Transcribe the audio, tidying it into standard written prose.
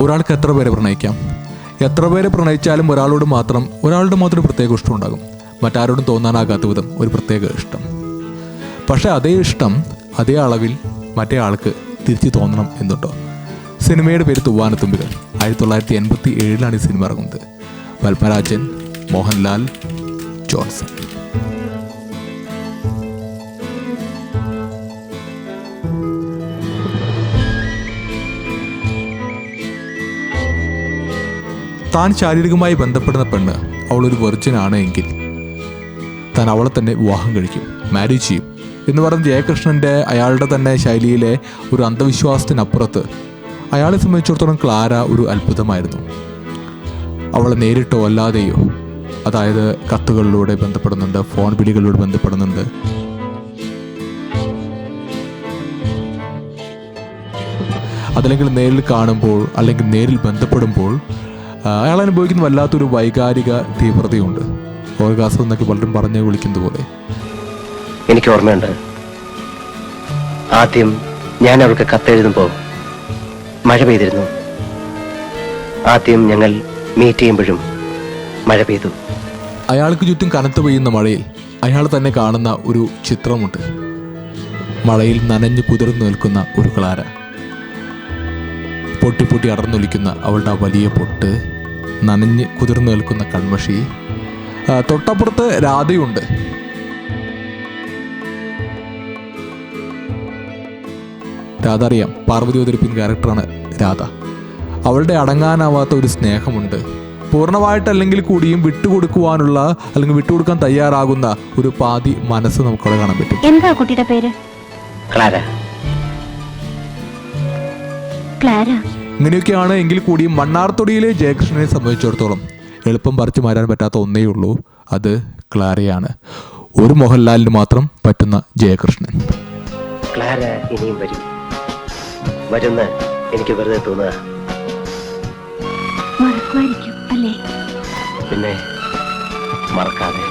ഒരാൾക്ക് എത്ര പേരെ പ്രണയിക്കാം? എത്ര പേരെ പ്രണയിച്ചാലും ഒരാളുടെ മാത്രം ഒരു പ്രത്യേക ഇഷ്ടം ഉണ്ടാകും. മറ്റാരോടും തോന്നാനാകാത്ത വിധം ഒരു പ്രത്യേക ഇഷ്ടം. പക്ഷേ അതേ ഇഷ്ടം അതേ അളവിൽ മറ്റേ ആൾക്ക് തിരിച്ചു തോന്നണം എന്നുണ്ടോ? സിനിമയുടെ പേര് തൂവാനത്തുമ്പികൾ. 1987 ഈ സിനിമ ഇറങ്ങുന്നത്. പത്മരാജൻ, മോഹൻലാൽ, ജോൺസൺ. താൻ ശാരീരികമായി ബന്ധപ്പെടുന്ന പെണ്ണ് അവളൊരു വെർജിനാണ് എങ്കിൽ താൻ അവളെ തന്നെ വിവാഹം കഴിക്കും, മാരേജ് ചെയ്യും എന്ന് പറഞ്ഞ ജയകൃഷ്ണൻ്റെ അയാളുടെ തന്നെ ശൈലിയിലെ ഒരു അന്ധവിശ്വാസത്തിനപ്പുറത്ത് അയാളെ സംബന്ധിച്ചിടത്തോളം ക്ലാര ഒരു അത്ഭുതമായിരുന്നു. അവളെ നേരിട്ടോ അല്ലാതെയോ, അതായത് കത്തുകളിലൂടെ ബന്ധപ്പെടുന്നുണ്ട്, ഫോൺ വിളികളിലൂടെ ബന്ധപ്പെടുന്നുണ്ട്. അതല്ലെങ്കിൽ നേരിൽ കാണുമ്പോൾ അല്ലെങ്കിൽ നേരിൽ ബന്ധപ്പെടുമ്പോൾ അയാൾ അനുഭവിക്കുന്ന വല്ലാത്തൊരു വൈകാരിക തീവ്രതയുണ്ട്. ഓർഗാസം എന്നൊക്കെ പലരും പറഞ്ഞ് വിളിക്കുന്നത് പോലെ. എനിക്ക് ഓർമ്മയുണ്ട്, ആദ്യം ഞാൻ അവൾക്ക് കത്തെഴുതുമ്പോൾ മഴ പെയ്തിരുന്നു. ആദ്യം ഞങ്ങൾ മീറ്റ് ചെയ്യുമ്പോഴും മഴ പെയ്തു. അയാൾക്ക് ചുറ്റും കനത്ത് പെയ്യുന്ന മഴയിൽ അയാൾ തന്നെ കാണുന്ന ഒരു ചിത്രമുണ്ട്. മഴയിൽ നനഞ്ഞു കുതിർന്നു നിൽക്കുന്ന ഒരു ക്ലാര, പൊട്ടി പൊട്ടി അടർന്നൊലിക്കുന്ന അവളുടെ ആ വലിയ പൊട്ട്, നനഞ്ഞ് കുതിർന്നു നിൽക്കുന്ന കൺമഷി. തൊട്ടപ്പുറത്ത് രാധയുണ്ട്. രാധ അറിയാം, പാർവതി അവതരിപ്പിക്കുന്ന ക്യാരക്ടറാണ് രാധ. അവളുടെ അടങ്ങാനാവാത്ത ഒരു സ്നേഹമുണ്ട്. പൂർണ്ണമായിട്ടല്ലെങ്കിൽ കൂടിയും വിട്ടുകൊടുക്കുവാനുള്ള അല്ലെങ്കിൽ വിട്ടുകൊടുക്കാൻ തയ്യാറാകുന്ന ഒരു പാതി മനസ്സ് നമുക്കവിടെ കാണാൻ പറ്റും. എന്താ കുട്ടിയുടെ പേര്? ക്ലാര. ക്ലാര. ഇങ്ങനെയൊക്കെയാണ് എങ്കിൽ കൂടിയും മണ്ണാർത്തൊടിയിലെ ജയകൃഷ്ണനെ സംബന്ധിച്ചിടത്തോളം എളുപ്പം പറിച്ചു മാറ്റാൻ പറ്റാത്ത ഒന്നേ ഉള്ളൂ, അത് ക്ലാരയാണ്. ഒരു മോഹൻലാലിന് മാത്രം പറ്റുന്ന ജയകൃഷ്ണൻ. ക്ലാര ഇനിയും വരുന്ന എനിക്ക് വെറുതെ തോന്നുക. മറക്കുമായിരിക്കും അല്ലേ? പിന്നെ മറക്കാതെ.